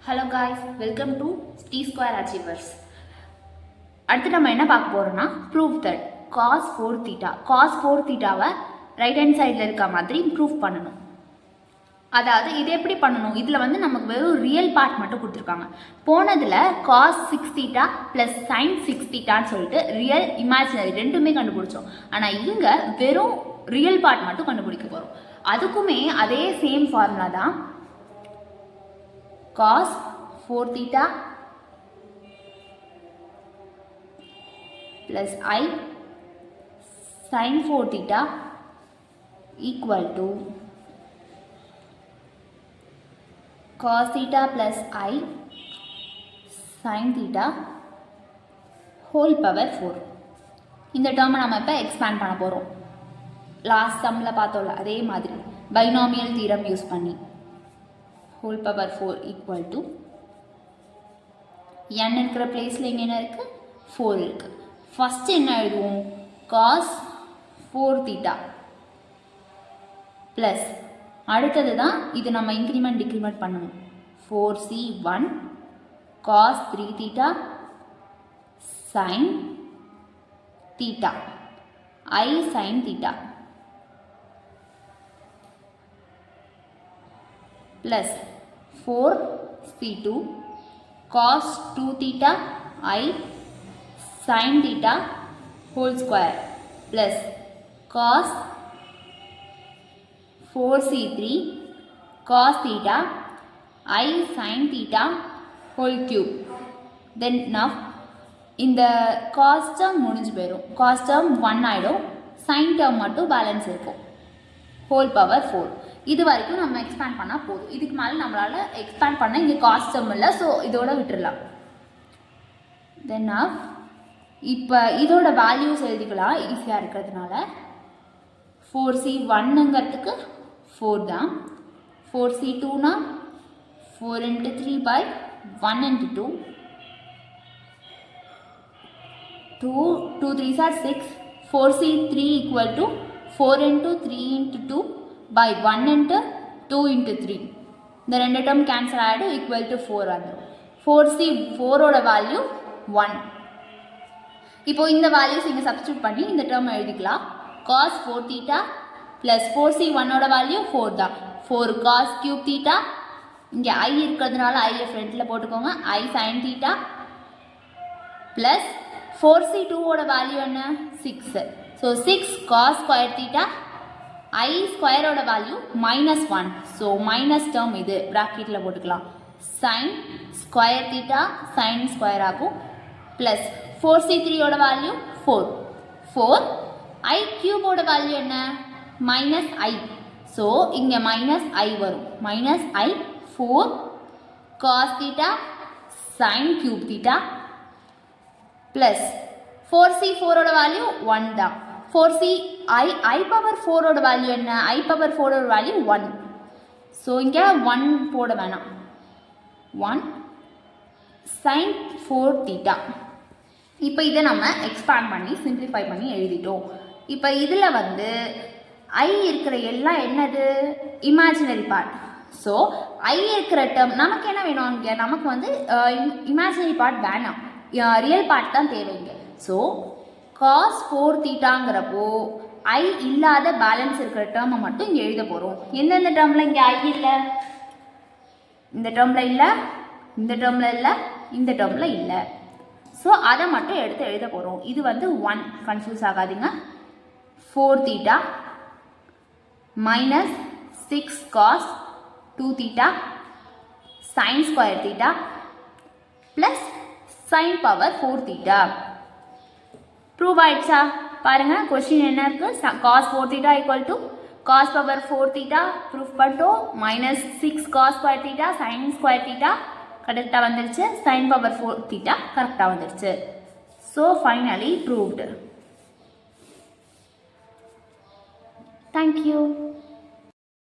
Hello guys, welcome to T-Square Achievers. அடுத்து நம்ம என்ன பார்க்க போறோம்னா prove that cos 4 theta cos 4 theta-வை right hand சைடில் இருக்க மாதிரி ப்ரூவ் பண்ணணும். அதாவது இது எப்படி பண்ணணும், இதில் வந்து நமக்கு வெறும் ரியல் பார்ட் மட்டும் கொடுத்துருக்காங்க. போனதில் cos 6 theta ப்ளஸ் sin 6 thetaன்னு சொல்லிட்டு ரியல் இமேஜினரி ரெண்டுமே கண்டுபிடிச்சோம். ஆனால் இங்கே வெறும் ரியல் பார்ட் மட்டும் கண்டுபிடிக்க போகிறோம். அதுக்குமே அதே சேம் ஃபார்முலா தான். cos 4 theta plus I sin 4 theta equal to cos theta plus I sin theta whole power 4. இந்த டேர்மை நம்ம இப்போ எக்ஸ்பேண்ட் பண்ண போகிறோம். லாஸ்ட் சம்மில் பார்த்தோம்ல அதே மாதிரி பைனாமியல் தீரம் யூஸ் பண்ணி whole power 4 equal to n இருக்கிற பிளேஸில் இங்கே என்ன இருக்குது 4 இருக்குது. ஃபஸ்ட்டு என்ன எழுதுவோம், cos 4 theta ப்ளஸ் அடுத்தது தான் இது நம்ம இன்க்ரிமெண்ட் டிக்ரிமெண்ட் பண்ணணும். 4c1 cos 3 theta sin theta I sin theta plus 4c2 cos 2 theta I sin theta whole square plus cos 4c3 cos theta I sin theta whole cube. Then now இந்த cos term முடிஞ்சு போயிடும். cos term 1 ஆகிடும், sin term மட்டும் balance இருக்கும். whole power 4. இது வரைக்கும் நம்ம expand பண்ணால் போதும். இதுக்கு மேலே நம்மளால் எக்ஸ்பேண்ட் பண்ண இங்கே காஸ்ட் டேர்ம் இல்லை, ஸோ இதோட விட்டுடலாம். தென் இப்போ இதோட வேல்யூஸ் எழுதிக்கலாம் ஈஸியாக இருக்கிறதுனால. 4c1ங்கிறதுக்கு 4 தான், 4c2னா 4 × 3 by 1 × 2, 2 3s are 6, 4c3 equal to 4 × 3 × 2 by 1 into 2 into 3. இந்த ரெண்டு டேர்ம் கேன்சல் ஆகிடும், ஈக்குவல் டு 4 வந்துடும். 4c4ஓட வேல்யூ 1. இப்போ இந்த வேல்யூஸ் இங்கே சப்ஸ்டியூட் பண்ணி இந்த டேர்ம் எழுதிக்கலாம். cos 4 theta ப்ளஸ் 4c1ஓட வேல்யூ 4 தான். 4 cos cube theta, இங்கே I இருக்கிறதுனால ஐயை ஃப்ரண்ட்டில் போட்டுக்கோங்க, I sin theta ப்ளஸ் 4c2ஓட வேல்யூ என்ன 6. So 6 cos square theta I ஸ்கொயரோட வேல்யூ -1. ஸோ மைனஸ் டேர்ம் இது ப்ராக்கெட்டில் போட்டுக்கலாம். sin square theta sin square ஆகும் ப்ளஸ் 4c3ஓட வேல்யூ 4 I கியூபோட வேல்யூ என்ன -i. ஸோ இங்கே -i வரும், -i 4 cos theta sin cube theta plus 4c4ஓட வேல்யூ 1 தான். 4c I power 4ஓட வேல்யூ என்ன, I power 4ஓட வேல்யூ 1. ஸோ இங்கே 1 போட வேணாம், 1 sin 4 theta. இப்போ இதை நம்ம எக்ஸ்பேண்ட் பண்ணி சிம்பிளிஃபை பண்ணி எழுதிட்டோம். இப்போ இதில் வந்து I இருக்கிற எல்லாம் என்னது இமேஜினரி பார்ட். ஸோ I இருக்கிற டேர்ம் நமக்கு என்ன வேணும், இங்கே நமக்கு வந்து இமேஜினரி பார்ட் வேணாம், ரியல் பார்ட் தான் தேவைங்க. ஸோ cos 4 தீட்டாங்கிறப்போ I இல்லாத பேலன்ஸ் இருக்கிற டேர்மை மட்டும் இங்கே எழுத போகிறோம். எந்தெந்த டேர்மில் இங்கே I இல்லை, இந்த டேர்மில் இல்லை, இந்த டேர்மில் இல்லை, இந்த டேர்மில் இல்லை. ஸோ அதை மட்டும் எடுத்து எழுத போகிறோம். இது வந்து 1, கன்ஃபியூஸ் ஆகாதீங்க. 4 theta minus 6 cos 2 theta sin square theta plus sin power 4 theta. Prove ஆயிடுச்சா பாருங்கள். கொஸ்டின் என்ன இருக்குது, cos 4 theta equal to cos power 4 theta proof பண்ணிட்டோம். -6 cos square theta sin square theta கரெக்டாக வந்துருச்சு, sin power 4 theta கரெக்டாக வந்துருச்சு. So finally proved. தேங்க்யூ.